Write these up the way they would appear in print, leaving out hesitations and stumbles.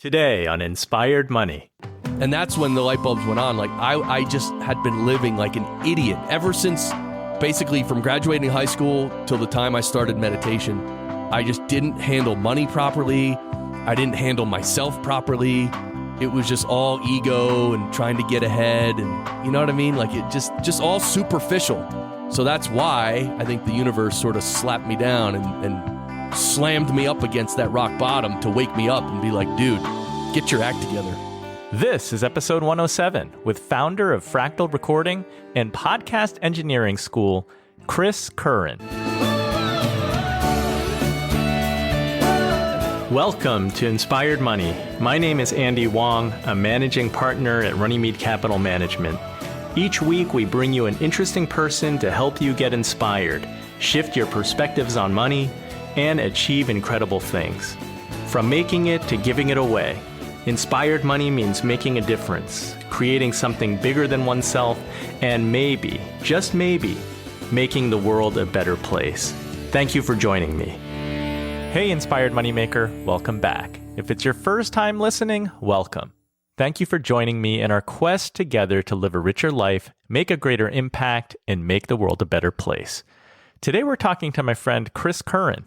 Today on Inspired Money. And that's when the light bulbs went on. Like, I just had been living like an idiot ever since basically from graduating high school till the time I started meditation. I just didn't handle money properly. I didn't handle myself properly. It was just all ego and trying to get ahead. And you know what I mean? Like, it just all superficial. So that's why I think the universe sort of slapped me down and slammed me up against that rock bottom to wake me up and be like, dude, get your act together. This is episode 107 with founder of Fractal Recording and Podcast Engineering School, Chris Curran. Welcome to Inspired Money. My name is Andy Wong, a managing partner at Runnymede Capital Management. Each week, we bring you an interesting person to help you get inspired, shift your perspectives on money, and achieve incredible things. From making it to giving it away, Inspired Money means making a difference, creating something bigger than oneself, and maybe, just maybe, making the world a better place. Thank you for joining me. Hey, Inspired Moneymaker, welcome back. If it's your first time listening, welcome. Thank you for joining me in our quest together to live a richer life, make a greater impact, and make the world a better place. Today we're talking to my friend Chris Curran.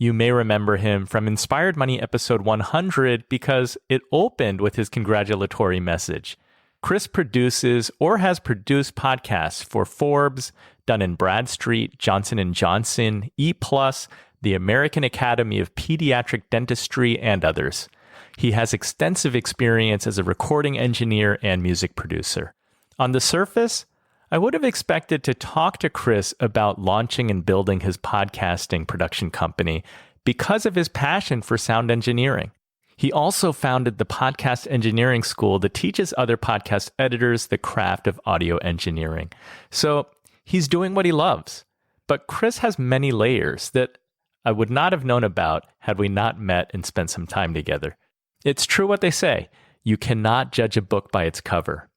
You may remember him from Inspired Money episode 100 because it opened with his congratulatory message. Chris produces or has produced podcasts for Forbes, Dun & Bradstreet, Johnson & Johnson, ePlus, the American Academy of Pediatric Dentistry, and others. He has extensive experience as a recording engineer and music producer. On the surface, I would have expected to talk to Chris about launching and building his podcasting production company because of his passion for sound engineering. He also founded the Podcast Engineering School that teaches other podcast editors the craft of audio engineering. So he's doing what he loves. But Chris has many layers that I would not have known about had we not met and spent some time together. It's true what they say, you cannot judge a book by its cover.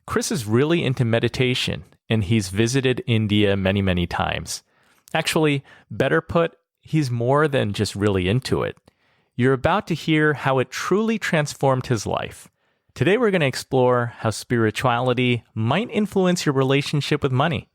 Chris is really into meditation, and he's visited India many, many times. Actually, better put, he's more than just really into it. You're about to hear how it truly transformed his life. Today, we're going to explore how spirituality might influence your relationship with money.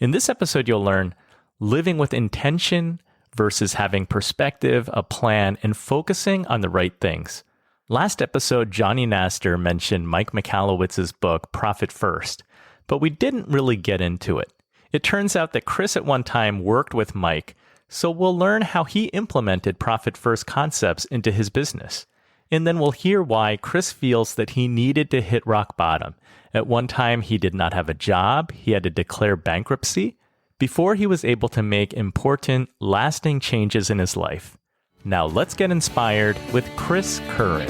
In this episode, you'll learn living with intention versus having perspective, a plan, and focusing on the right things. Last episode, Johnny Nastor mentioned Mike Michalowicz's book, Profit First, but we didn't really get into it. It turns out that Chris at one time worked with Mike, so we'll learn how he implemented Profit First concepts into his business. And then we'll hear why Chris feels that he needed to hit rock bottom. At one time, he did not have a job, he had to declare bankruptcy, before he was able to make important, lasting changes in his life. Now let's get inspired with Chris Curran.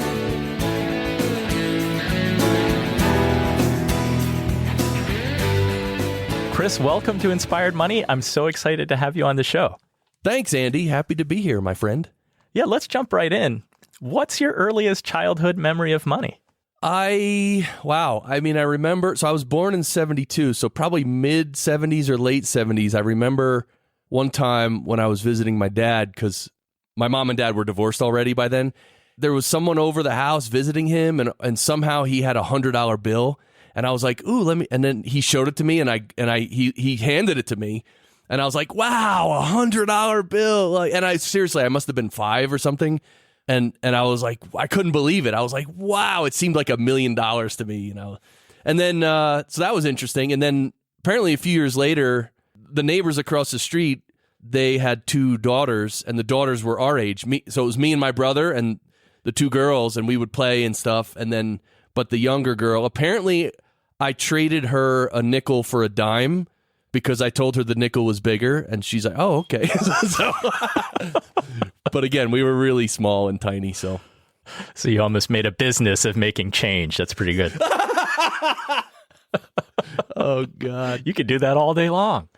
Chris, welcome to Inspired Money. I'm so excited to have you on the show. Thanks, Andy. Happy to be here, my friend. Yeah, let's jump right in. What's your earliest childhood memory of money? I remember, so I was born in 72, so probably mid 70s or late 70s. I remember one time when I was visiting my dad, because my mom and dad were divorced already by then. There was someone over the house visiting him, and somehow he had $100 bill, and I was like, "Ooh, let me." And then he showed it to me, and he handed it to me, and I was like, "Wow, $100 bill!" Like, and I must have been 5 or something, and I was like, I couldn't believe it. I was like, "Wow!" It seemed like $1 million to me, you know. And then so that was interesting. And then apparently a few years later, the neighbors across the street, they had 2 daughters, and the daughters were our age. So it was me and my brother and the 2 girls, and we would play and stuff. And then, but the younger girl, apparently I traded her a nickel for a dime because I told her the nickel was bigger, and she's like, "Oh, okay." But again, we were really small and tiny, so. So you almost made a business of making change. That's pretty good. Oh, God. You could do that all day long.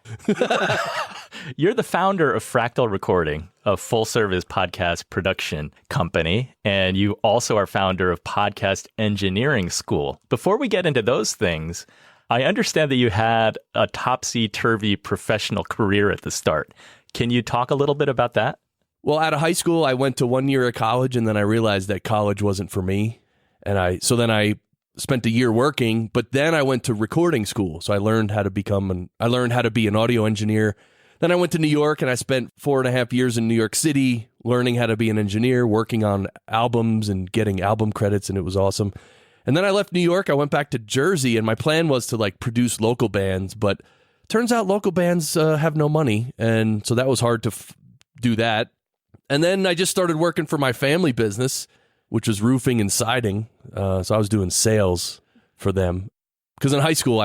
You're the founder of Fractal Recording, a full-service podcast production company, and you also are founder of Podcast Engineering School. Before we get into those things, I understand that you had a topsy-turvy professional career at the start. Can you talk a little bit about that? Well, out of high school, I went to 1 year of college, and then I realized that college wasn't for me. And then I spent a year working, but then I went to recording school. So I learned how to be an audio engineer. Then I went to New York, and I spent 4.5 years in New York City learning how to be an engineer, working on albums and getting album credits, and it was awesome. And then I left New York. I went back to Jersey, and my plan was to like produce local bands, but turns out local bands have no money, and so that was hard to do that. And then I just started working for my family business, which was roofing and siding. So I was doing sales for them. Because in high school,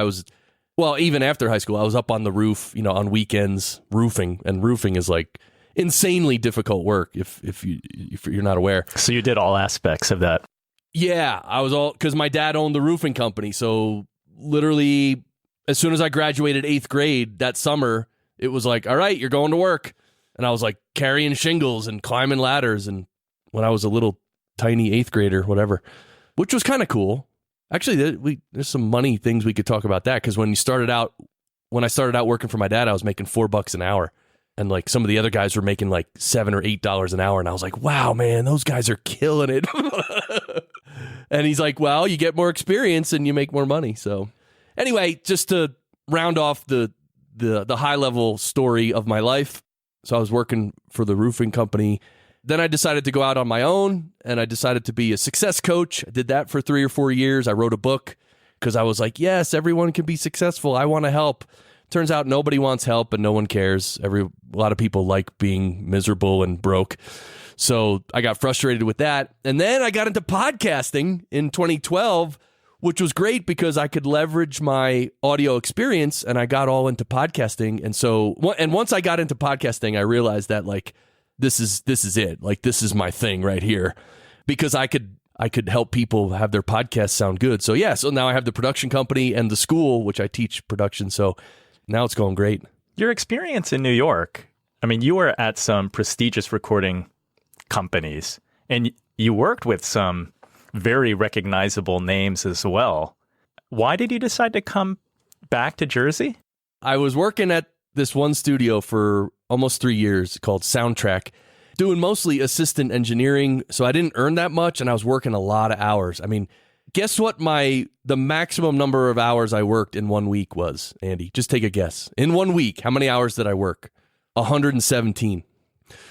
even after high school, I was up on the roof, on weekends roofing. And roofing is like insanely difficult work if you're not aware. So you did all aspects of that. Yeah, because my dad owned the roofing company. So literally, as soon as I graduated 8th grade that summer, it was like, all right, you're going to work. And I was like carrying shingles and climbing ladders. And when I was a little tiny 8th grader, whatever, which was kind of cool. Actually, there's some money things we could talk about that. Because when I started out working for my dad, I was making $4 an hour. And like some of the other guys were making like $7 or $8 an hour. And I was like, wow, man, those guys are killing it. And he's like, well, you get more experience and you make more money. So anyway, just to round off the high level story of my life. So I was working for the roofing company. Then I decided to go out on my own, and I decided to be a success coach. I did that for 3 or 4 years. I wrote a book because I was like, yes, everyone can be successful. I want to help. Turns out nobody wants help and no one cares. A lot of people like being miserable and broke. So I got frustrated with that. And then I got into podcasting in 2012, which was great because I could leverage my audio experience, and I got all into podcasting. And once I got into podcasting, I realized that like, this is it. Like, this is my thing right here, because I could help people have their podcasts sound good. So yeah, so now I have the production company and the school, which I teach production. So now it's going great. Your experience in New York, I mean, you were at some prestigious recording companies, and you worked with some very recognizable names as well. Why did you decide to come back to Jersey? I was working at this one studio for almost 3 years called Soundtrack, doing mostly assistant engineering. So I didn't earn that much, and I was working a lot of hours. I mean, guess what the maximum number of hours I worked in 1 week was, Andy? Just take a guess. In 1 week, how many hours did I work? 117.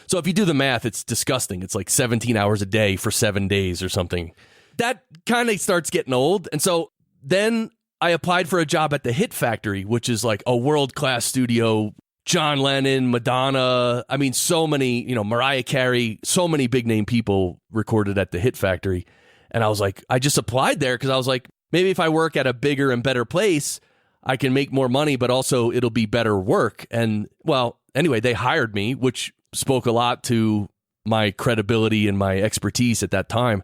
So if you do the math, it's disgusting. It's like 17 hours a day for 7 days or something. That kind of starts getting old. And so then I applied for a job at the Hit Factory, which is like a world-class studio. John Lennon, Madonna, I mean, so many, Mariah Carey, so many big-name people recorded at the Hit Factory. And I was like, I just applied there because I was like, maybe if I work at a bigger and better place, I can make more money, but also it'll be better work. And well, anyway, they hired me, which spoke a lot to my credibility and my expertise at that time.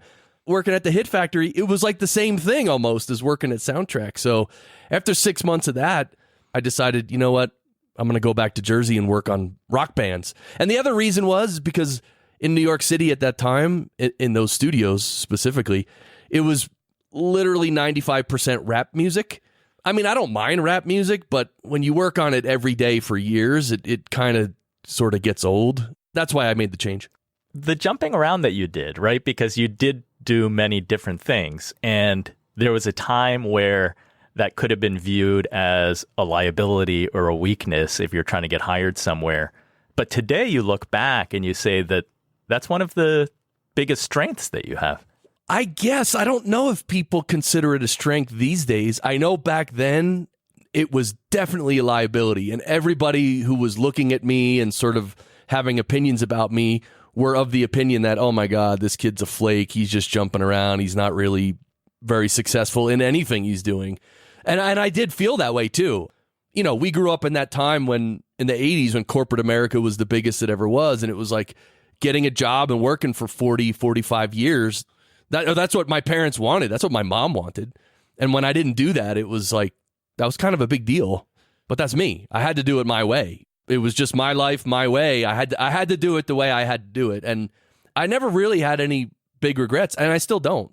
Working at the Hit Factory, it was like the same thing almost as working at Soundtrack. So after 6 months of that, I decided, you know what, I'm going to go back to Jersey and work on rock bands. And the other reason was because in New York City at that time, in those studios specifically, it was literally 95% rap music. I mean, I don't mind rap music, but when you work on it every day for years, it kind of sort of gets old. That's why I made the change. The jumping around that you did, right? Because you did do many different things. And there was a time where that could have been viewed as a liability or a weakness if you're trying to get hired somewhere. But today you look back and you say that that's one of the biggest strengths that you have. I guess. I don't know if people consider it a strength these days. I know back then it was definitely a liability, and everybody who was looking at me and sort of having opinions about me were of the opinion that, oh my God, this kid's a flake. He's just jumping around. He's not really very successful in anything he's doing. And I did feel that way too. We grew up in that time when, in the 80s, when corporate America was the biggest it ever was. And it was like getting a job and working for 40, 45 years. That's what my parents wanted. That's what my mom wanted. And when I didn't do that, it was like, that was kind of a big deal. But that's me. I had to do it my way. It was just my life, my way. I had to do it the way I had to do it. And I never really had any big regrets, and I still don't.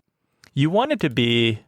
You wanted to be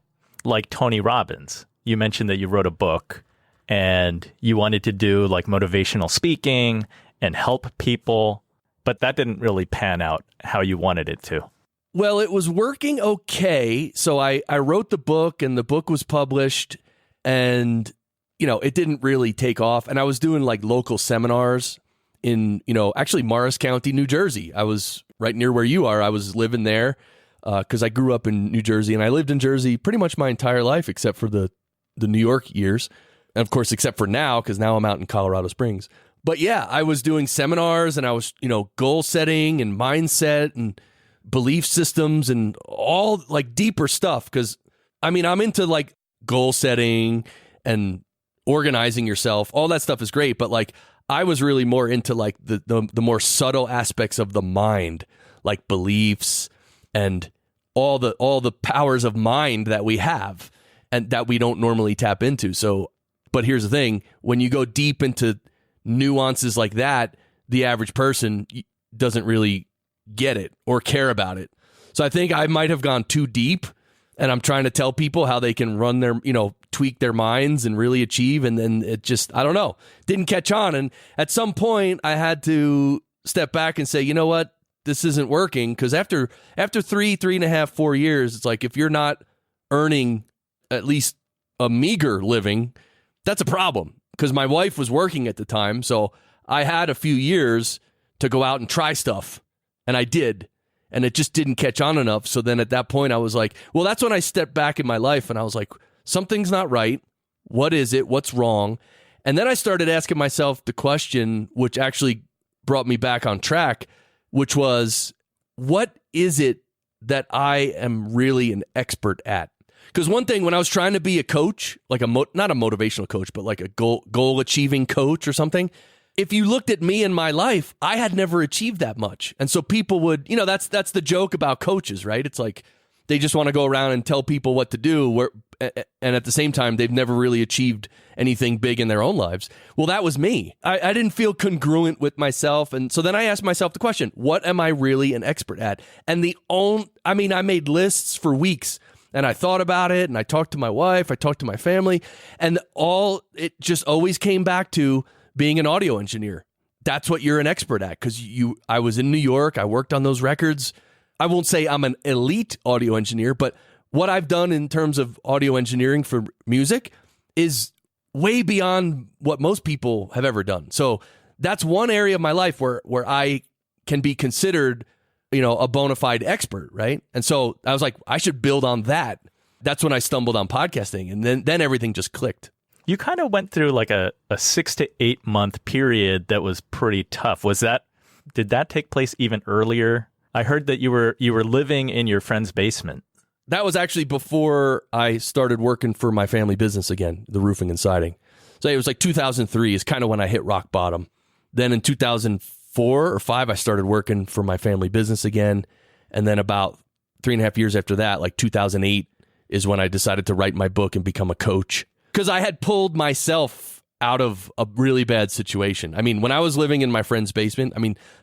like Tony Robbins. You mentioned that you wrote a book and you wanted to do like motivational speaking and help people. but that didn't really pan out how you wanted it to. Well, it was working okay. So I wrote the book and the book was published and, it didn't really take off. And I was doing like local seminars in, actually Morris County, New Jersey. I was right near where you are. I was living there because I grew up in New Jersey and I lived in Jersey pretty much my entire life except for the New York years. And of course, except for now, because now I'm out in Colorado Springs. But yeah, I was doing seminars and I was, goal setting and mindset and belief systems and all like deeper stuff. Because I'm into like goal setting and organizing yourself. All that stuff is great. But like I was really more into like the more subtle aspects of the mind, like beliefs and all the powers of mind that we have and that we don't normally tap into. So, but here's the thing, when you go deep into nuances like that, the average person doesn't really get it or care about it. So I think I might have gone too deep and I'm trying to tell people how they can run their, tweak their minds and really achieve. And then it just, I don't know, didn't catch on. And at some point I had to step back and say, you know what, this isn't working. Cause after 3.5, 4 years, it's like, if you're not earning at least a meager living, that's a problem. Because my wife was working at the time, so I had a few years to go out and try stuff, and I did, and it just didn't catch on enough. So then at that point, I was like, well, that's when I stepped back in my life, and I was like, something's not right. What is it? What's wrong? And then I started asking myself the question, which actually brought me back on track, which was, what is it that I am really an expert at? Because one thing, when I was trying to be a coach, like not a motivational coach, but like a goal achieving coach or something, if you looked at me in my life, I had never achieved that much. And so people would, that's the joke about coaches, right? It's like they just want to go around and tell people what to do, and at the same time, they've never really achieved anything big in their own lives. Well, that was me. I didn't feel congruent with myself. And so then I asked myself the question, what am I really an expert at? And I made lists for weeks. And I thought about it, and I talked to my wife, I talked to my family, and it just always came back to being an audio engineer. That's what you're an expert at, because I was in New York, I worked on those records. I won't say I'm an elite audio engineer, but what I've done in terms of audio engineering for music is way beyond what most people have ever done. So that's one area of my life where I can be considered a bona fide expert, right? And so I was like, I should build on that. That's when I stumbled on podcasting, and then everything just clicked. You kind of went through like a 6 to 8 month period that was pretty tough. Did that take place even earlier? I heard that you were living in your friend's basement. That was actually before I started working for my family business again, the roofing and siding. So it was like 2003 is kind of when I hit rock bottom. Then in 2004 or 5, I started working for my family business again. And then about 3.5 years after that, like 2008, is when I decided to write my book and become a coach. Because I had pulled myself out of a really bad situation. When I was living in my friend's basement,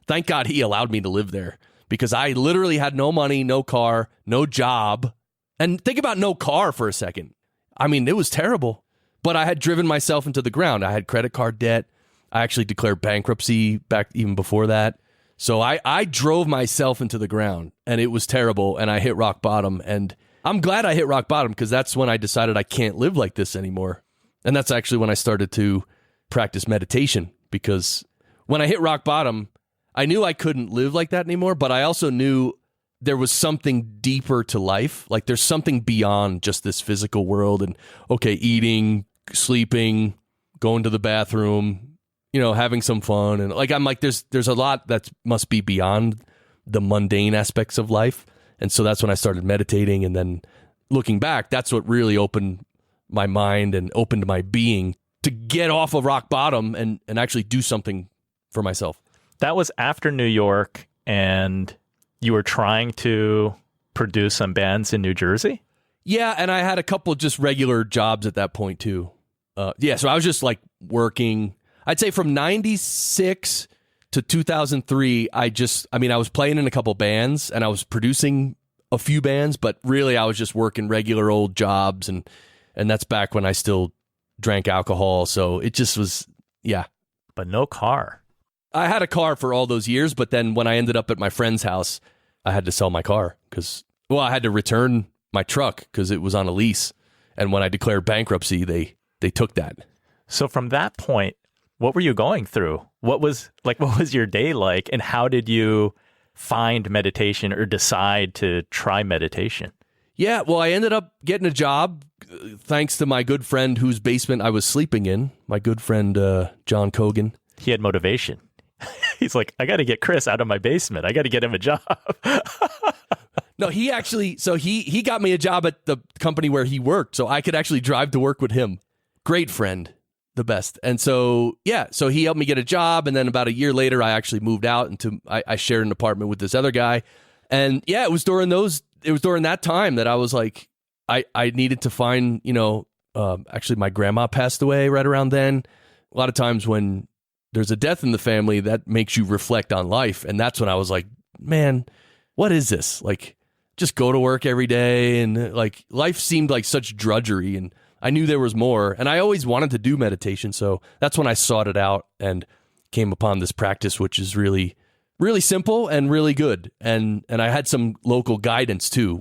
thank God he allowed me to live there. Because I literally had no money, no car, no job. And think about no car for a second. It was terrible. But I had driven myself into the ground. I had credit card debt. I actually declared bankruptcy back even before that. So I drove myself into the ground, and it was terrible, and I hit rock bottom. And I'm glad I hit rock bottom, because that's when I decided I can't live like this anymore. And that's actually when I started to practice meditation, because when I hit rock bottom, I knew I couldn't live like that anymore, but I also knew there was something deeper to life. Like there's something beyond just this physical world and, okay, eating, sleeping, going to the bathroom, having some fun. And I'm like, there's a lot that must be beyond the mundane aspects of life. And so that's when I started meditating. And then looking back, that's what really opened my mind and opened my being to get off of rock bottom and actually do something for myself. That was after New York, and you were trying to produce some bands in New Jersey? Yeah, and I had a couple just regular jobs at that point too. So I was just like working. I'd say from 96 to 2003, I was playing in a couple bands and I was producing a few bands, but really I was just working regular old jobs, and that's back when I still drank alcohol. So it just was, yeah. But no car. I had a car for all those years, but then when I ended up at my friend's house, I had to sell my car because, well, I had to return my truck because it was on a lease. And when I declared bankruptcy, they took that. So from that point, what were you going through? What was your day like, and how did you find meditation or decide to try meditation? Yeah, well, I ended up getting a job thanks to my good friend whose basement I was sleeping in, my good friend John Cogan. He had motivation. He's like, I got to get Chris out of my basement. I got to get him a job. No, he actually, so he got me a job at the company where he worked, so I could actually drive to work with him. Great friend, the best. And so, yeah, so he helped me get a job, and then about a year later, I actually moved out I shared an apartment with this other guy. And yeah, it was during that time that I was like, I needed to find, actually my grandma passed away right around then. A lot of times when there's a death in the family, that makes you reflect on life. And that's when I was like, man, what is this? Like, just go to work every day. And like, life seemed like such drudgery. And I knew there was more. And I always wanted to do meditation. So that's when I sought it out and came upon this practice, which is really, really simple and really good. And I had some local guidance too,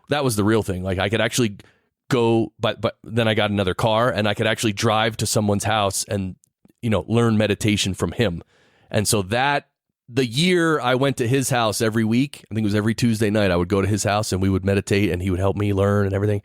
that was the real thing. Like, I could actually go, but then I got another car and I could actually drive to someone's house and learn meditation from him. And so the year I went to his house every week, I think it was every Tuesday night, I would go to his house and we would meditate and he would help me learn and everything.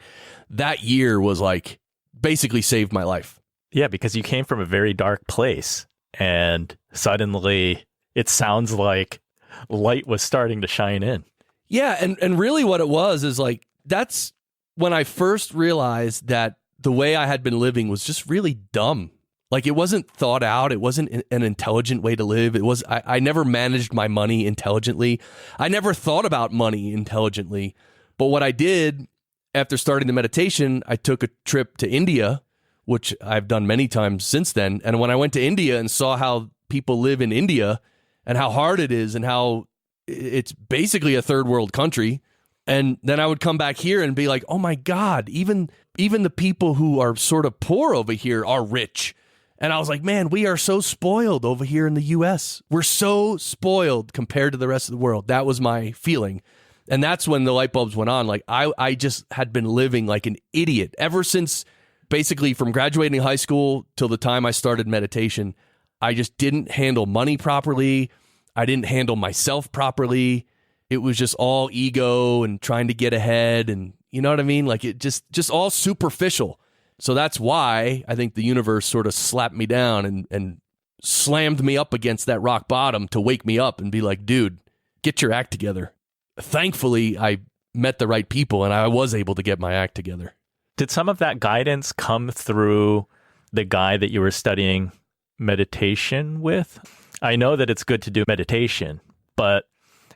That year was like basically saved my life. Yeah, because you came from a very dark place and suddenly it sounds like light was starting to shine in. Yeah. And really what it was is like, that's when I first realized that the way I had been living was just really dumb. Like, it wasn't thought out. It wasn't an intelligent way to live. I never managed my money intelligently. I never thought about money intelligently. But what I did after starting the meditation, I took a trip to India, which I've done many times since then. And when I went to India and saw how people live in India and how hard it is and how it's basically a third world country. And then I would come back here and be like, oh my God, even the people who are sort of poor over here are rich. And I was like, man, we are so spoiled over here in the U.S. We're so spoiled compared to the rest of the world. That was my feeling. And that's when the light bulbs went on. Like, I just had been living like an idiot ever since, basically from graduating high school till the time I started meditation. I just didn't handle money properly. I didn't handle myself properly. It was just all ego and trying to get ahead. And you know what I mean? Like, it just all superficial. So that's why I think the universe sort of slapped me down and slammed me up against that rock bottom to wake me up and be like, dude, get your act together. Thankfully, I met the right people and I was able to get my act together. Did some of that guidance come through the guy that you were studying meditation with? I know that it's good to do meditation, but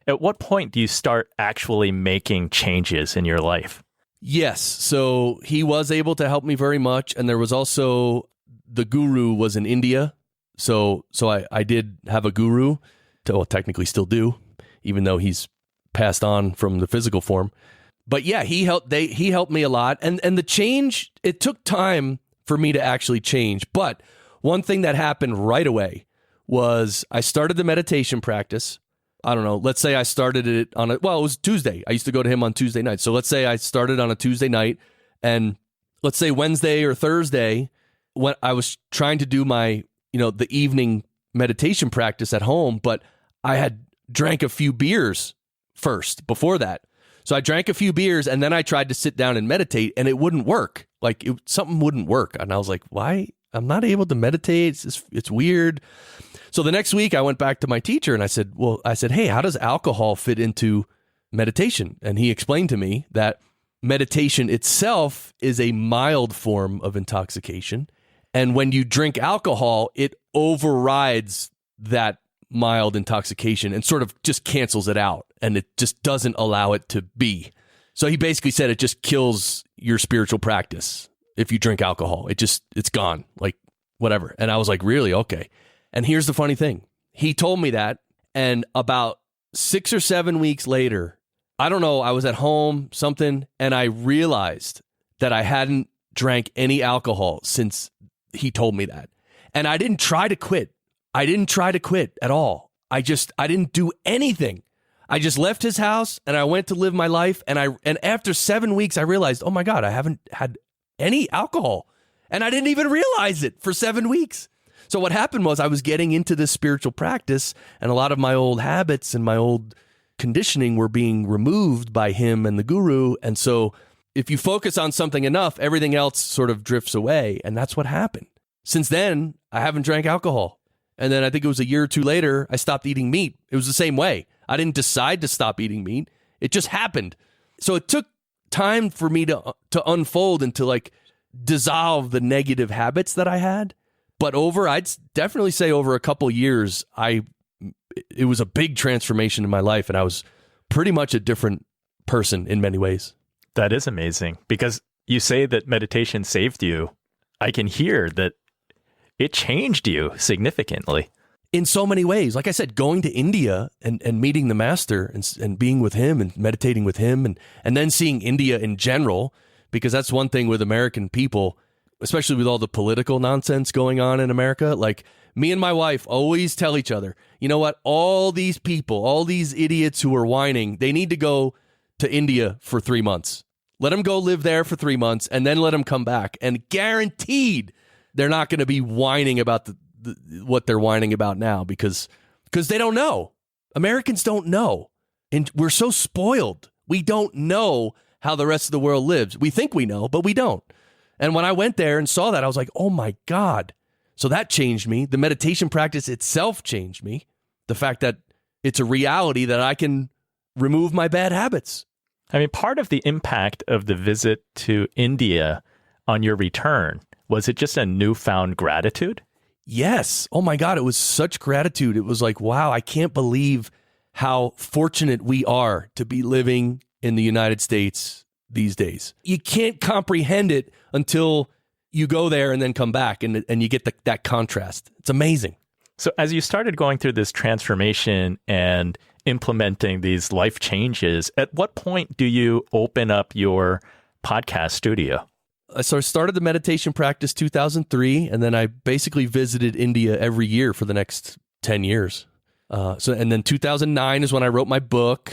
at what point do you start actually making changes in your life? Yes. So he was able to help me very much. And there was also, the guru was in India. So I did have a guru, technically still do, even though he's passed on from the physical form. But yeah, he helped me a lot. And the change, it took time for me to actually change. But one thing that happened right away was I started the meditation practice. I don't know, let's say I started it it was Tuesday. I used to go to him on Tuesday nights. So let's say I started on a Tuesday night, and let's say Wednesday or Thursday, when I was trying to do my, the evening meditation practice at home, but I had drank a few beers first before that. So I drank a few beers and then I tried to sit down and meditate and it wouldn't work. Like, something wouldn't work. And I was like, why? I'm not able to meditate. It's weird. So the next week I went back to my teacher and I said, hey, how does alcohol fit into meditation? And he explained to me that meditation itself is a mild form of intoxication. And when you drink alcohol, it overrides that mild intoxication and sort of just cancels it out. And it just doesn't allow it to be. So he basically said it just kills your spiritual practice. If you drink alcohol, it's gone, like whatever. And I was like, really? Okay. And here's the funny thing. He told me that, and about 6 or 7 weeks later, I don't know, I was at home, something, and I realized that I hadn't drank any alcohol since he told me that. And I didn't try to quit. I didn't try to quit at all. I didn't do anything. I just left his house and I went to live my life. And after 7 weeks, I realized, oh my God, I haven't had any alcohol. And I didn't even realize it for 7 weeks. So what happened was I was getting into this spiritual practice, and a lot of my old habits and my old conditioning were being removed by him and the guru. And so if you focus on something enough, everything else sort of drifts away. And that's what happened. Since then, I haven't drank alcohol. And then I think it was a year or two later, I stopped eating meat. It was the same way. I didn't decide to stop eating meat. It just happened. So it took time for me to unfold and to like dissolve the negative habits that I had. But I'd definitely say over a couple years, it was a big transformation in my life, and I was pretty much a different person in many ways. That is amazing, because you say that meditation saved you. I can hear that it changed you significantly. In so many ways. Like I said, going to India and meeting the master and being with him and meditating with him and then seeing India in general, because that's one thing with American people, especially with all the political nonsense going on in America. Like, me and my wife always tell each other, you know what? All these people, all these idiots who are whining, they need to go to India for 3 months. Let them go live there for 3 months and then let them come back. And guaranteed they're not going to be whining about what they're whining about now, because they don't know. Americans don't know. And we're so spoiled. We don't know how the rest of the world lives. We think we know, but we don't. And when I went there and saw that, I was like, oh my God. So that changed me. The meditation practice itself changed me. The fact that it's a reality that I can remove my bad habits. I mean, part of the impact of the visit to India on your return, was it just a newfound gratitude? Yes. Oh my God. It was such gratitude. It was like, wow, I can't believe how fortunate we are to be living in the United States these days. You can't comprehend it until you go there and then come back and you get that contrast. It's amazing. So as you started going through this transformation and implementing these life changes, at what point do you open up your podcast studio? So I started the meditation practice 2003, and then I basically visited India every year for the next 10 years. And then 2009 is when I wrote my book.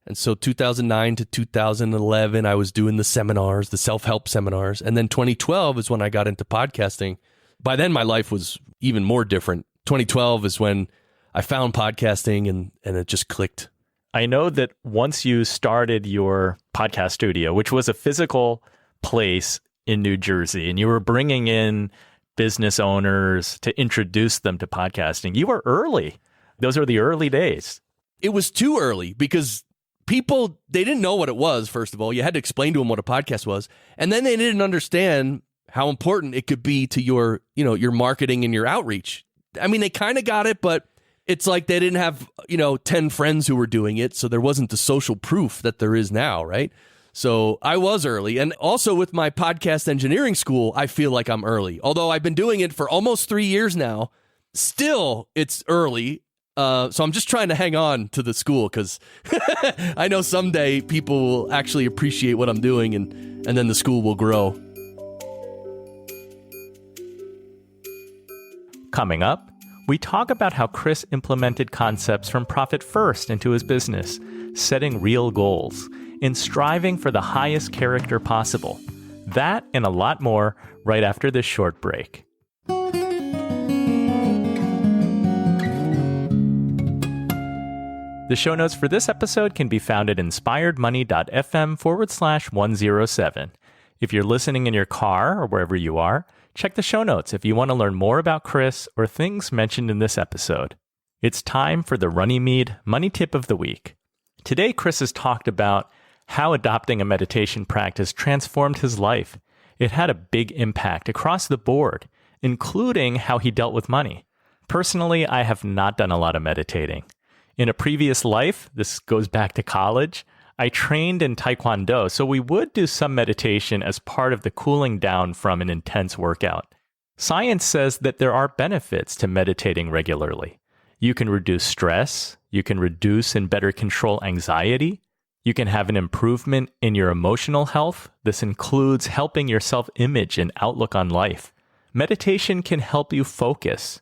And so 2009 to 2011, I was doing the seminars, the self-help seminars. And then 2012 is when I got into podcasting. By then, my life was even more different. 2012 is when I found podcasting and it just clicked. I know that once you started your podcast studio, which was a physical place in New Jersey, and you were bringing in business owners to introduce them to podcasting, you were early. Those are the early days. It was too early because people, they didn't know what it was, first of all. You had to explain to them what a podcast was. And then they didn't understand how important it could be to your marketing and your outreach. I mean, they kind of got it, but it's like they didn't have, 10 friends who were doing it. So there wasn't the social proof that there is now, right? So I was early. And also with my podcast engineering school, I feel like I'm early. Although I've been doing it for almost 3 years now, still it's early. So I'm just trying to hang on to the school because I know someday people will actually appreciate what I'm doing and then the school will grow. Coming up, we talk about how Chris implemented concepts from Profit First into his business, setting real goals, and striving for the highest character possible. That and a lot more right after this short break. The show notes for this episode can be found at inspiredmoney.fm/107. If you're listening in your car or wherever you are, check the show notes if you want to learn more about Chris or things mentioned in this episode. It's time for the Runnymede Money Tip of the Week. Today, Chris has talked about how adopting a meditation practice transformed his life. It had a big impact across the board, including how he dealt with money. Personally, I have not done a lot of meditating. In a previous life, this goes back to college, I trained in Taekwondo, so we would do some meditation as part of the cooling down from an intense workout. Science says that there are benefits to meditating regularly. You can reduce stress, you can reduce and better control anxiety, you can have an improvement in your emotional health. This includes helping your self-image and outlook on life. Meditation can help you focus.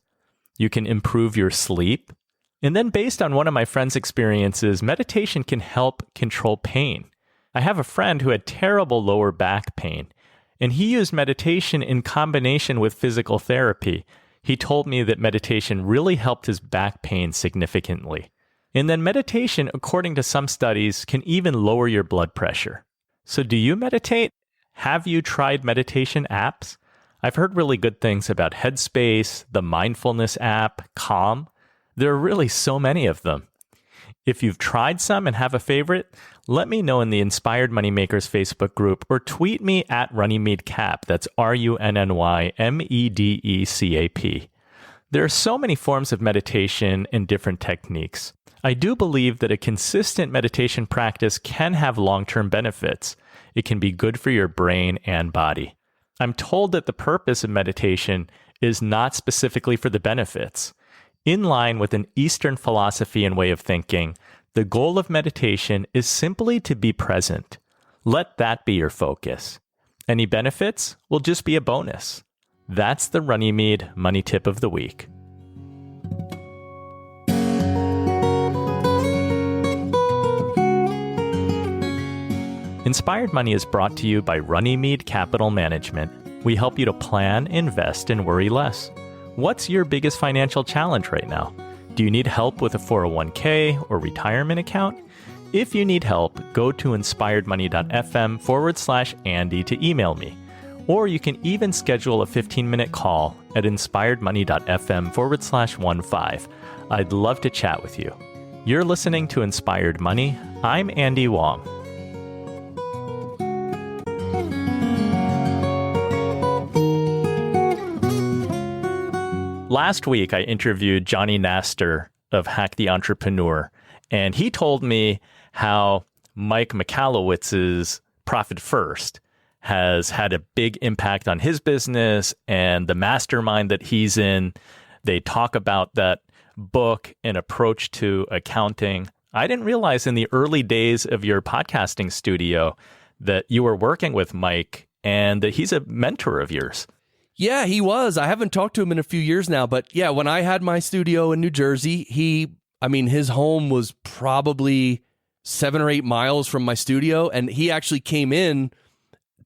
You can improve your sleep. And then based on one of my friend's experiences, meditation can help control pain. I have a friend who had terrible lower back pain, and he used meditation in combination with physical therapy. He told me that meditation really helped his back pain significantly. And then meditation, according to some studies, can even lower your blood pressure. So do you meditate? Have you tried meditation apps? I've heard really good things about Headspace, the mindfulness app, Calm. There are really so many of them. If you've tried some and have a favorite, let me know in the Inspired Moneymakers Facebook group or tweet me at RunnyMedeCap. That's RUNNYMEDECAP. There are so many forms of meditation and different techniques. I do believe that a consistent meditation practice can have long-term benefits. It can be good for your brain and body. I'm told that the purpose of meditation is not specifically for the benefits. In line with an Eastern philosophy and way of thinking, the goal of meditation is simply to be present. Let that be your focus. Any benefits will just be a bonus. That's the Runnymede Money Tip of the Week. Inspired Money is brought to you by Runnymede Capital Management. We help you to plan, invest, and worry less. What's your biggest financial challenge right now? Do you need help with a 401k or retirement account? If you need help, go to inspiredmoney.fm/Andy to email me. Or you can even schedule a 15-minute call at inspiredmoney.fm/15. I'd love to chat with you. You're listening to Inspired Money. I'm Andy Wong. Last week, I interviewed Johnny Nastor of Hack the Entrepreneur, and he told me how Mike Michalowicz's Profit First has had a big impact on his business and the mastermind that he's in. They talk about that book and approach to accounting. I didn't realize in the early days of your podcasting studio that you were working with Mike and that he's a mentor of yours. Yeah, he was. I haven't talked to him in a few years now, but yeah, when I had my studio in New Jersey, his home was probably 7 or 8 miles from my studio, and he actually came in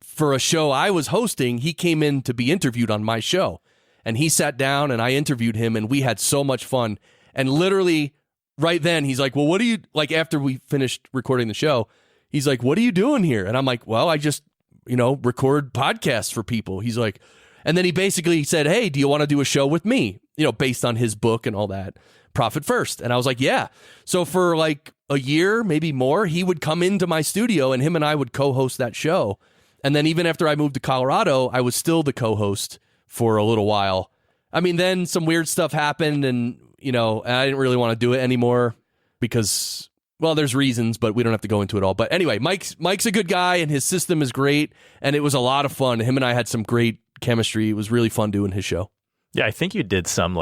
for a show I was hosting. He came in to be interviewed on my show, and he sat down and I interviewed him, and we had so much fun. And literally right then, he's like, well, what do you, like after we finished recording the show, he's like, what are you doing here? And I'm like, well, I just, record podcasts for people. He's like, and then he basically said, hey, do you want to do a show with me? Based on his book and all that, Profit First. And I was like, yeah. So for like a year, maybe more, he would come into my studio and him and I would co-host that show. And then even after I moved to Colorado, I was still the co-host for a little while. I mean, then some weird stuff happened and, I didn't really want to do it anymore because, well, there's reasons, but we don't have to go into it all. But anyway, Mike's a good guy and his system is great. And it was a lot of fun. Him and I had some great chemistry. It was really fun doing his show. Yeah, I think you did some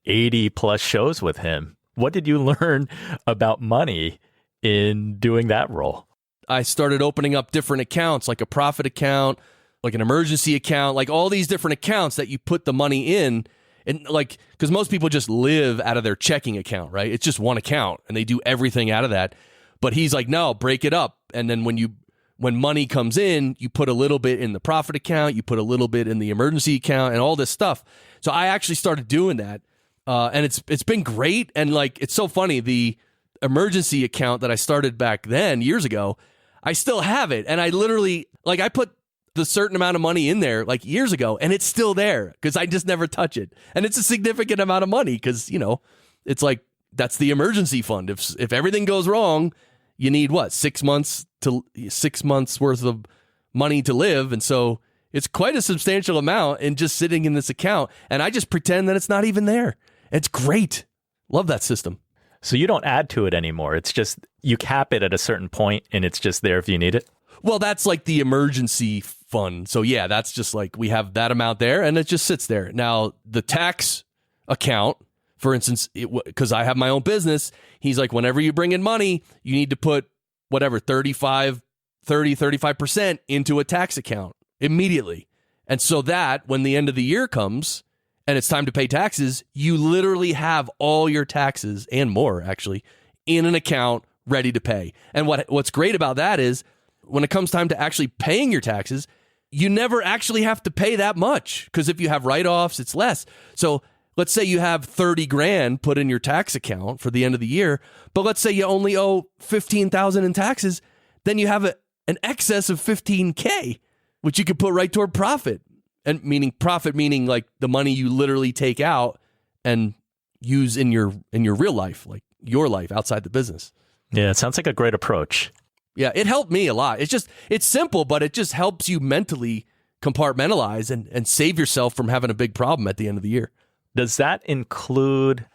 80 plus shows with him. What did you learn about money in doing that role? I started opening up different accounts, like a profit account, like an emergency account, like all these different accounts that you put the money in. And because most people just live out of their checking account, right? It's just one account and they do everything out of that. But he's like, no, break it up. And then when money comes in, you put a little bit in the profit account, you put a little bit in the emergency account and all this stuff. So I actually started doing that. And it's been great. And it's so funny. The emergency account that I started back then years ago, I still have it. And I literally, I put the certain amount of money in there years ago and it's still there because I just never touch it. And it's a significant amount of money because, it's that's the emergency fund. If everything goes wrong, you need 6 months worth of money to live. And so it's quite a substantial amount and just sitting in this account. And I just pretend that it's not even there. It's great. Love that system. So you don't add to it anymore. It's just you cap it at a certain point and it's just there if you need it. Well, that's the emergency fund. So yeah, that's just we have that amount there and it just sits there. Now the tax account, for instance, because I have my own business, he's like, whenever you bring in money, you need to put 35% into a tax account immediately. And so that when the end of the year comes and it's time to pay taxes, you literally have all your taxes and more actually in an account ready to pay. And what's great about that is when it comes time to actually paying your taxes, you never actually have to pay that much, because if you have write-offs, it's less. So let's say you have 30 grand put in your tax account for the end of the year, but let's say you only owe 15,000 in taxes, then you have an excess of 15K, which you could put right toward profit. And profit meaning like the money you literally take out and use in your real life, like your life outside the business. Yeah, it sounds like a great approach. Yeah, it helped me a lot. It's simple, but it just helps you mentally compartmentalize and save yourself from having a big problem at the end of the year. Does that include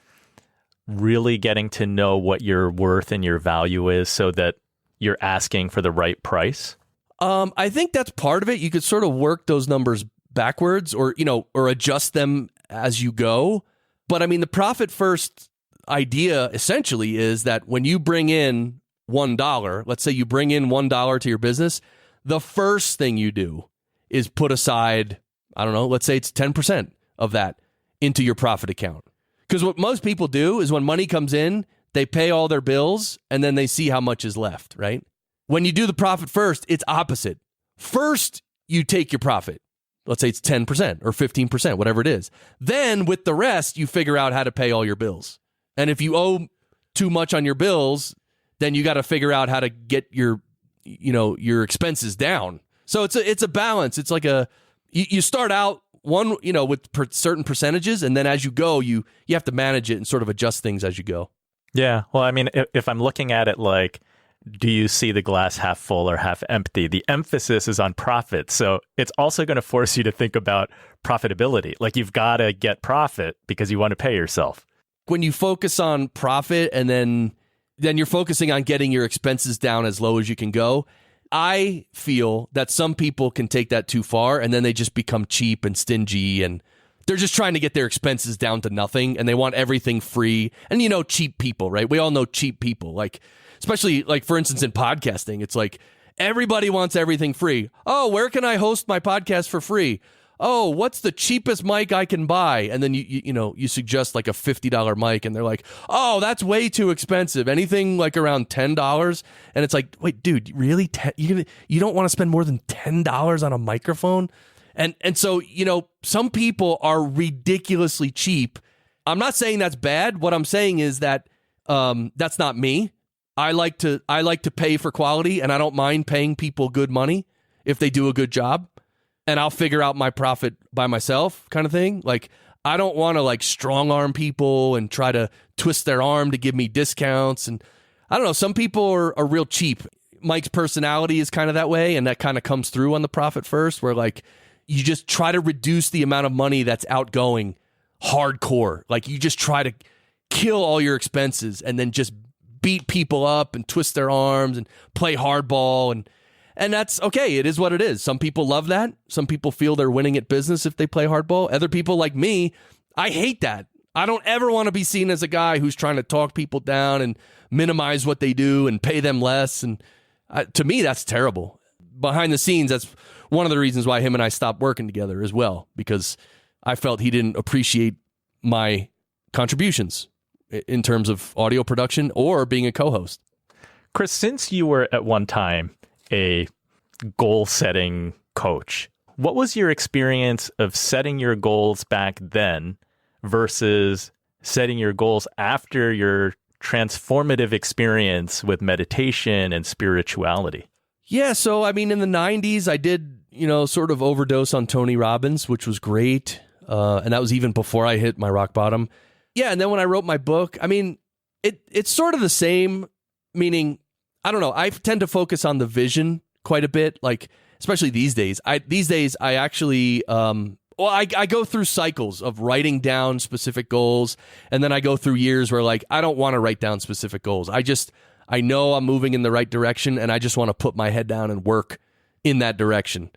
really getting to know what your worth and your value is so that you're asking for the right price? I think that's part of it. You could sort of work those numbers backwards or adjust them as you go. But I mean, the profit first idea essentially is that when you bring in $1, let's say you bring in $1 to your business, the first thing you do is put aside, I don't know, let's say it's 10% of that into your profit account. Because what most people do is when money comes in, they pay all their bills and then they see how much is left, right? When you do the profit first, it's opposite. First, you take your profit. Let's say it's 10% or 15%, whatever it is. Then with the rest, you figure out how to pay all your bills. And if you owe too much on your bills, then you got to figure out how to get your expenses down. So it's a balance. It's like you start out with certain percentages, and then as you go, you have to manage it and sort of adjust things as you go. Yeah. Well, I mean, if I'm looking at it like, do you see the glass half full or half empty? The emphasis is on profit. So it's also going to force you to think about profitability. Like you've got to get profit because you want to pay yourself. When you focus on profit and then you're focusing on getting your expenses down as low as you can go, I feel that some people can take that too far and then they just become cheap and stingy and they're just trying to get their expenses down to nothing and they want everything free. And cheap people, right? We all know cheap people, like especially like for instance in podcasting, it's like everybody wants everything free. Oh, where can I host my podcast for free? Oh, what's the cheapest mic I can buy? And then you suggest like a $50 mic and they're like, oh, that's way too expensive. Anything like around $10. And it's like, wait, dude, really? You don't want to spend more than $10 on a microphone? And so, some people are ridiculously cheap. I'm not saying that's bad. What I'm saying is that that's not me. I like to pay for quality, and I don't mind paying people good money if they do a good job. And I'll figure out my profit by myself kind of thing. Like, I don't want to like strong arm people and try to twist their arm to give me discounts. And I don't know, some people are real cheap. Mike's personality is kind of that way. And that kind of comes through on the profit first, where like you just try to reduce the amount of money that's outgoing hardcore. Like you just try to kill all your expenses and then just beat people up and twist their arms and play hardball. And that's okay. It is what it is. Some people love that. Some people feel they're winning at business if they play hardball. Other people like me, I hate that. I don't ever want to be seen as a guy who's trying to talk people down and minimize what they do and pay them less. And to me, that's terrible. Behind the scenes, that's one of the reasons why him and I stopped working together as well, because I felt he didn't appreciate my contributions in terms of audio production or being a co-host. Chris, since you were at one time a goal-setting coach, what was your experience of setting your goals back then versus setting your goals after your transformative experience with meditation and spirituality? Yeah, so I mean, in the 90s, I did, sort of overdose on Tony Robbins, which was great. And that was even before I hit my rock bottom. Yeah, and then when I wrote my book, I mean, it's sort of the same, meaning, I don't know, I tend to focus on the vision quite a bit, like, especially these days. I actually, I go through cycles of writing down specific goals, and then I go through years where, like, I don't want to write down specific goals. I know I'm moving in the right direction, and I just want to put my head down and work in that direction.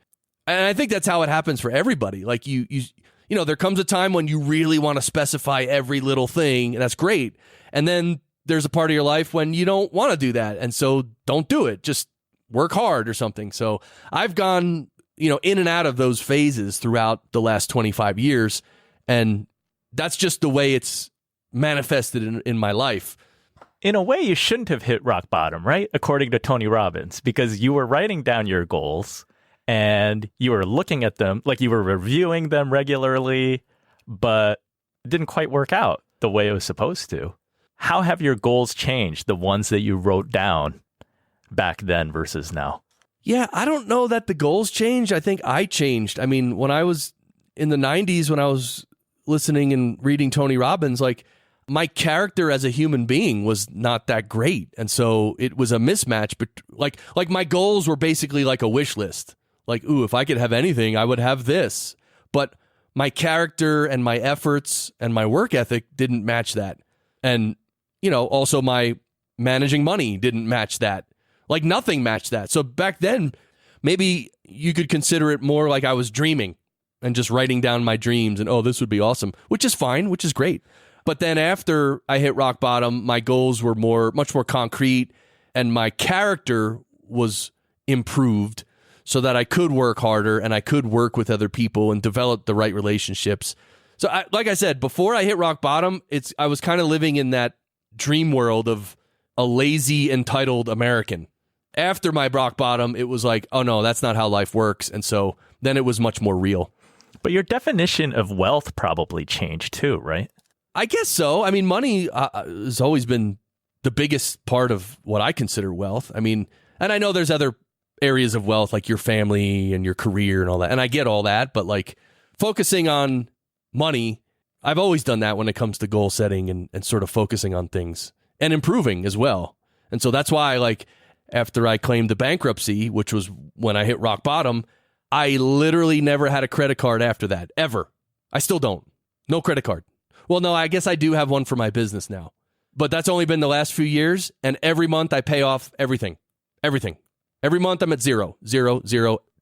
And I think that's how it happens for everybody. Like, there comes a time when you really want to specify every little thing, and that's great. And then there's a part of your life when you don't want to do that. And so don't do it. Just work hard or something. So I've gone, in and out of those phases throughout the last 25 years. And that's just the way it's manifested in my life. In a way, you shouldn't have hit rock bottom, right? According to Tony Robbins, because you were writing down your goals and you were looking at them, like you were reviewing them regularly, but it didn't quite work out the way it was supposed to. How have your goals changed, the ones that you wrote down back then versus now? Yeah, I don't know that the goals changed. I think I changed. I mean, when I was in the 90s, when I was listening and reading Tony Robbins, like my character as a human being was not that great. And so it was a mismatch. But like my goals were basically like a wish list. Like, ooh, if I could have anything, I would have this. But my character and my efforts and my work ethic didn't match that. And, you know, also my managing money didn't match that. Like nothing matched that. So back then, maybe you could consider it more like I was dreaming and just writing down my dreams and, oh, this would be awesome, which is fine, which is great. But then after I hit rock bottom, my goals were much more concrete, and my character was improved so that I could work harder and I could work with other people and develop the right relationships. So like I said, before I hit rock bottom, I was kind of living in that dream world of a lazy, entitled American. After my rock bottom, it was like, oh no, that's not how life works. And so then it was much more real. But your definition of wealth probably changed too, right? I guess so. I mean, money has always been the biggest part of what I consider wealth. I mean, and I know there's other areas of wealth like your family and your career and all that. And I get all that, but like focusing on money, I've always done that when it comes to goal setting and sort of focusing on things and improving as well. And so that's why, like, after I claimed the bankruptcy, which was when I hit rock bottom, I literally never had a credit card after that, ever. I still don't. No credit card. Well, no, I guess I do have one for my business now. But that's only been the last few years, and every month I pay off everything. Everything. Every month I'm at zero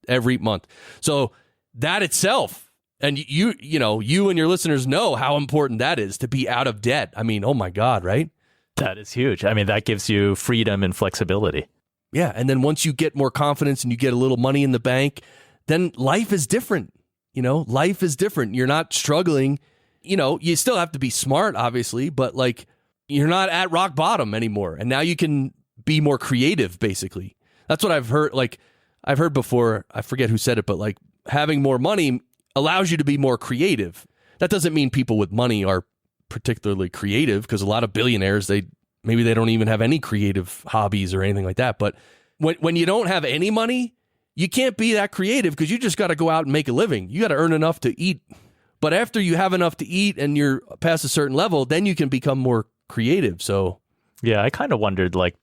every month. So that itself, and you and your listeners know how important that is to be out of debt. I mean, oh my God, right? That is huge. I mean, that gives you freedom and flexibility. Yeah, and then once you get more confidence and you get a little money in the bank, then life is different. You know, life is different. You're not struggling. You know, you still have to be smart, obviously, but like you're not at rock bottom anymore. And now you can be more creative, basically. That's what I've heard. Like I've heard before, I forget who said it, but like having more money allows you to be more creative. That doesn't mean people with money are particularly creative, because a lot of billionaires, maybe they don't even have any creative hobbies or anything like that. But when you don't have any money, you can't be that creative because you just got to go out and make a living. You got to earn enough to eat. But after you have enough to eat and you're past a certain level, then you can become more creative. So yeah, I kind of wondered, like,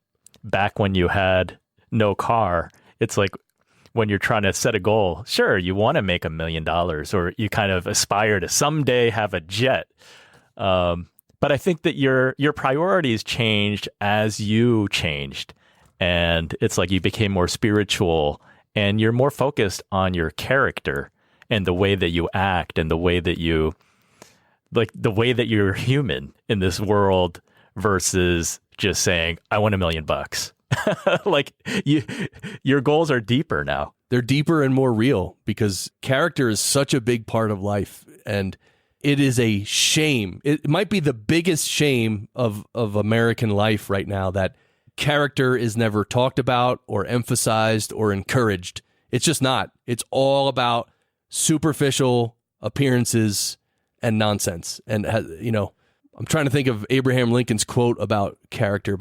back when you had no car, it's like when you're trying to set a goal, sure, you want to make $1 million, or you kind of aspire to someday have a jet. But I think that your priorities changed as you changed, and it's like you became more spiritual and you're more focused on your character and the way that you act and the way that you're human in this world versus just saying, I want $1 million. Like your goals are deeper now. They're deeper and more real because character is such a big part of life, and it is a shame. It might be the biggest shame of American life right now that character is never talked about or emphasized or encouraged. It's just not. It's all about superficial appearances and nonsense. And, you know, I'm trying to think of Abraham Lincoln's quote about character.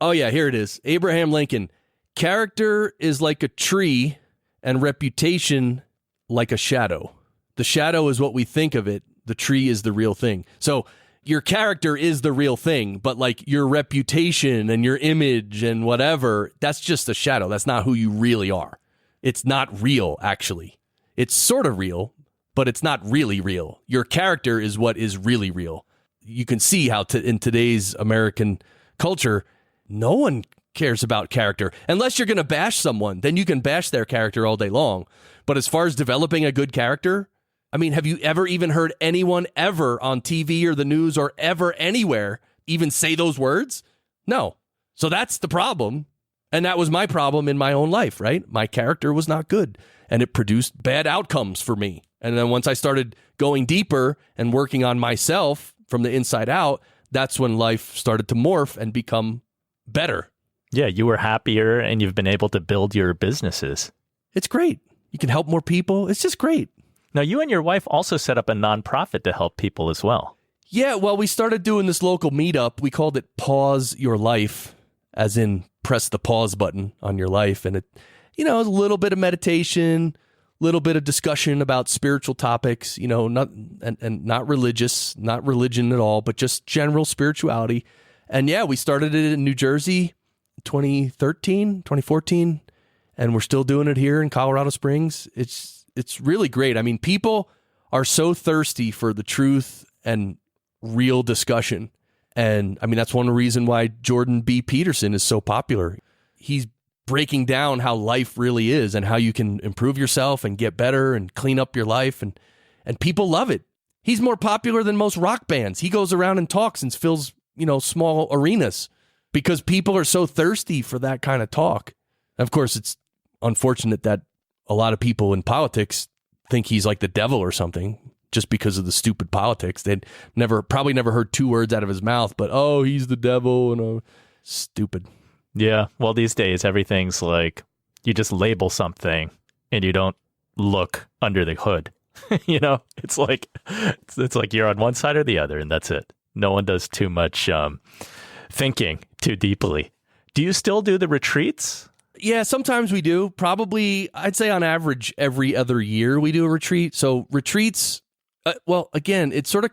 Oh, yeah, here it is. Abraham Lincoln. Character is like a tree and reputation like a shadow. The shadow is what we think of it. The tree is the real thing. So your character is the real thing, but like your reputation and your image and whatever, that's just a shadow. That's not who you really are. It's not real, actually. It's sort of real, but it's not really real. Your character is what is really real. You can see how in today's American culture, no one cares about character. Unless you're going to bash someone, then you can bash their character all day long. But as far as developing a good character, I mean, have you ever even heard anyone ever on TV or the news or ever anywhere even say those words? No. So that's the problem. And that was my problem in my own life, right? My character was not good, and it produced bad outcomes for me. And then once I started going deeper and working on myself from the inside out, that's when life started to morph and become better. Yeah, you were happier and you've been able to build your businesses. It's great. You can help more people. It's just great. Now, you and your wife also set up a nonprofit to help people as well. Yeah, well, we started doing this local meetup. We called it Pause Your Life, as in press the pause button on your life. And it, a little bit of meditation, a little bit of discussion about spiritual topics, not religious, not religion at all, but just general spirituality. And yeah, we started it in New Jersey 2014, and we're still doing it here in Colorado Springs. It's really great. I mean, people are so thirsty for the truth and real discussion. And I mean, that's one reason why Jordan B. Peterson is so popular. He's breaking down how life really is and how you can improve yourself and get better and clean up your life. And people love it. He's more popular than most rock bands. He goes around and talks and fills, small arenas because people are so thirsty for that kind of talk. Of course, it's unfortunate that a lot of people in politics think he's like the devil or something just because of the stupid politics. They'd probably never heard two words out of his mouth, but, oh, he's the devil and stupid. Yeah. Well, these days, everything's like you just label something and you don't look under the hood. It's like you're on one side or the other and that's it. No one does too much thinking too deeply. Do you still do the retreats? Yeah, sometimes we do. Probably, I'd say on average, every other year we do a retreat. So retreats, again, it sort of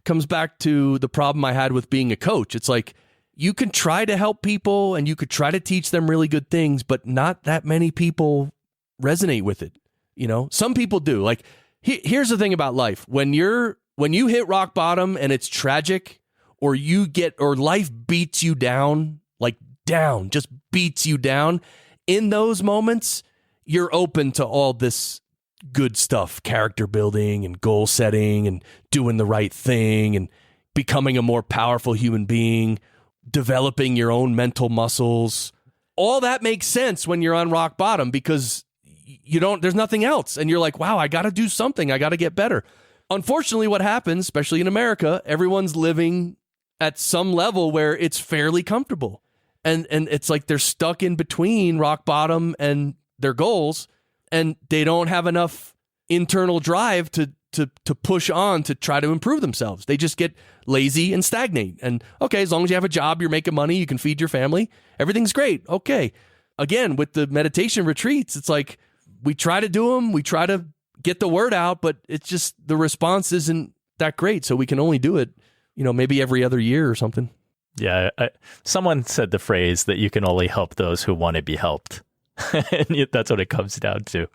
comes back to the problem I had with being a coach. It's like you can try to help people and you could try to teach them really good things, but not that many people resonate with it. Some people do. Like, here's the thing about life. When you hit rock bottom and it's tragic, or life beats you down, just beats you down, in those moments, you're open to all this good stuff, character building and goal setting and doing the right thing and becoming a more powerful human being, developing your own mental muscles. All that makes sense when you're on rock bottom because there's nothing else. And you're like, wow, I got to do something. I got to get better. Unfortunately, what happens, especially in America, everyone's living at some level where it's fairly comfortable. And it's like they're stuck in between rock bottom and their goals, and they don't have enough internal drive to push on to try to improve themselves. They just get lazy and stagnate. And okay, as long as you have a job, you're making money, you can feed your family, everything's great. Okay. Again, with the meditation retreats, it's like we try to do them, we try to get the word out, but it's just the response isn't that great. So we can only do it, maybe every other year or something. Yeah, someone said the phrase that you can only help those who want to be helped. And that's what it comes down to.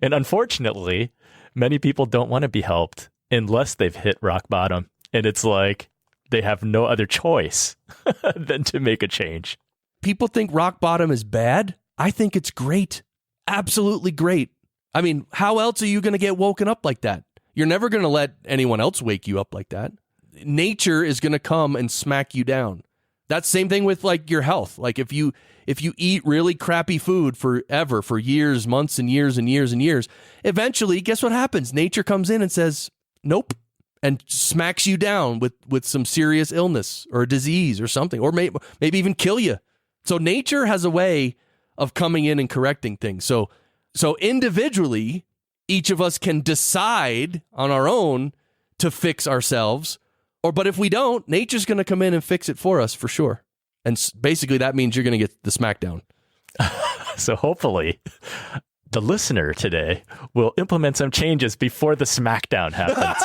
And unfortunately, many people don't want to be helped unless they've hit rock bottom. And it's like they have no other choice than to make a change. People think rock bottom is bad. I think it's great. Absolutely great. I mean, how else are you going to get woken up like that? You're never going to let anyone else wake you up like that. Nature is going to come and smack you down. That's the same thing with like your health. Like if you eat really crappy food forever, for years, months and years and years and years, eventually, guess what happens? Nature comes in and says, nope, and smacks you down with some serious illness or a disease or something, or maybe even kill you. So nature has a way of coming in and correcting things. So individually, each of us can decide on our own to fix ourselves. But if we don't, nature's going to come in and fix it for us for sure. And basically that means you're going to get the smackdown. So hopefully the listener today will implement some changes before the smackdown happens.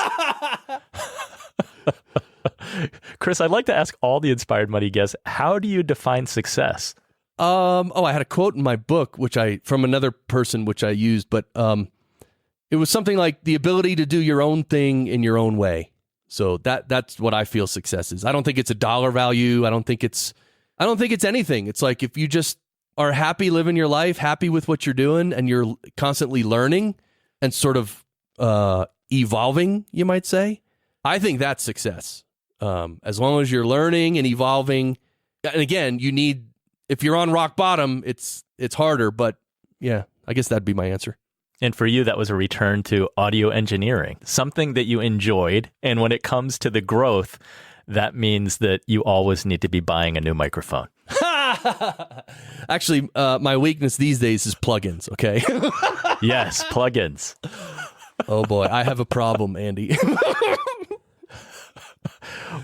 Chris, I'd like to ask all the Inspired Money guests, how do you define success? I had a quote in my book, from another person, which I used, but it was something like the ability to do your own thing in your own way. So that's what I feel success is. I don't think it's a dollar value. I don't think it's anything. It's like if you just are happy living your life, happy with what you're doing, and you're constantly learning and sort of evolving, you might say, I think that's success. As long as you're learning and evolving. And again, if you're on rock bottom, it's harder, but yeah, I guess that'd be my answer. And for you, that was a return to audio engineering, something that you enjoyed. And when it comes to the growth, that means that you always need to be buying a new microphone. Actually, my weakness these days is plugins, okay? Yes, plugins. Oh boy, I have a problem, Andy.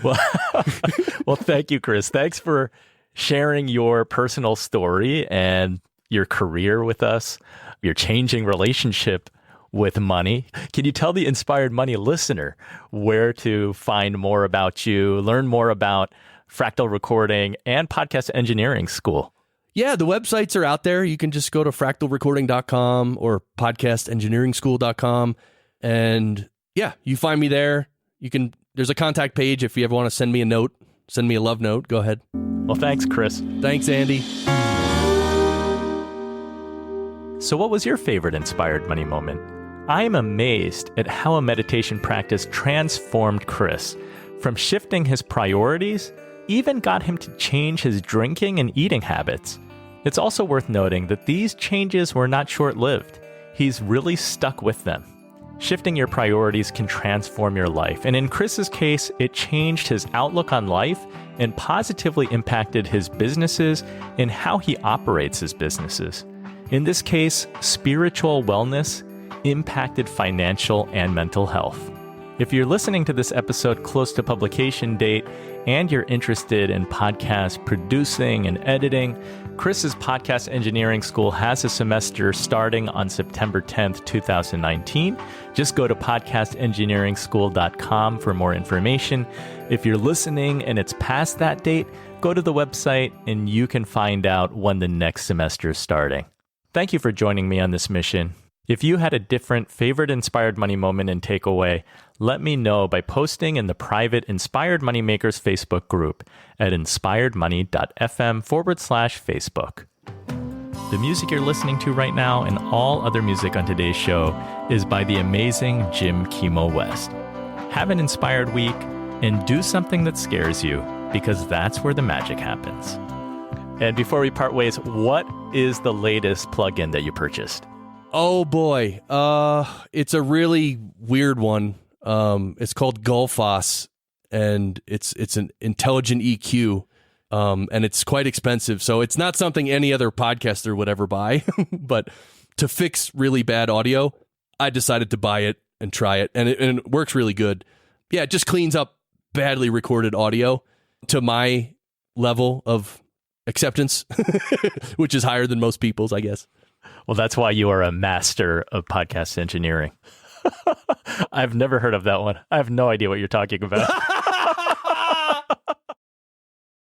Well, thank you, Chris. Thanks for sharing your personal story and your career with us, your changing relationship with money. Can you tell the Inspired Money listener where to find more about you, learn more about Fractal Recording and Podcast Engineering School? Yeah, the websites are out there. You can just go to fractalrecording.com or podcastengineeringschool.com. And yeah, you find me there. There's a contact page if you ever want to send me a note, send me a love note. Go ahead. Well, thanks, Chris. Thanks, Andy. So what was your favorite Inspired Money moment? I am amazed at how a meditation practice transformed Chris. From shifting his priorities, even got him to change his drinking and eating habits. It's also worth noting that these changes were not short-lived. He's really stuck with them. Shifting your priorities can transform your life, and in Chris's case, it changed his outlook on life and positively impacted his businesses and how he operates his businesses. In this case, spiritual wellness impacted financial and mental health. If you're listening to this episode close to publication date and you're interested in podcast producing and editing, Chris's Podcast Engineering School has a semester starting on September 10th, 2019. Just go to podcastengineeringschool.com for more information. If you're listening and it's past that date, go to the website and you can find out when the next semester is starting. Thank you for joining me on this mission. If you had a different favorite Inspired Money moment and takeaway, let me know by posting in the private Inspired Moneymakers Facebook group at inspiredmoney.fm/Facebook. The music you're listening to right now and all other music on today's show is by the amazing Jim Kimo West. Have an inspired week and do something that scares you, because that's where the magic happens. And before we part ways, what is the latest plugin that you purchased? Oh boy, it's a really weird one. It's called Gulfos, and it's an intelligent EQ, and it's quite expensive. So it's not something any other podcaster would ever buy. But to fix really bad audio, I decided to buy it and try it, and it works really good. Yeah, it just cleans up badly recorded audio to my level of acceptance, which is higher than most people's, I guess. Well, that's why you are a master of podcast engineering. I've never heard of that one. I have no idea what you're talking about.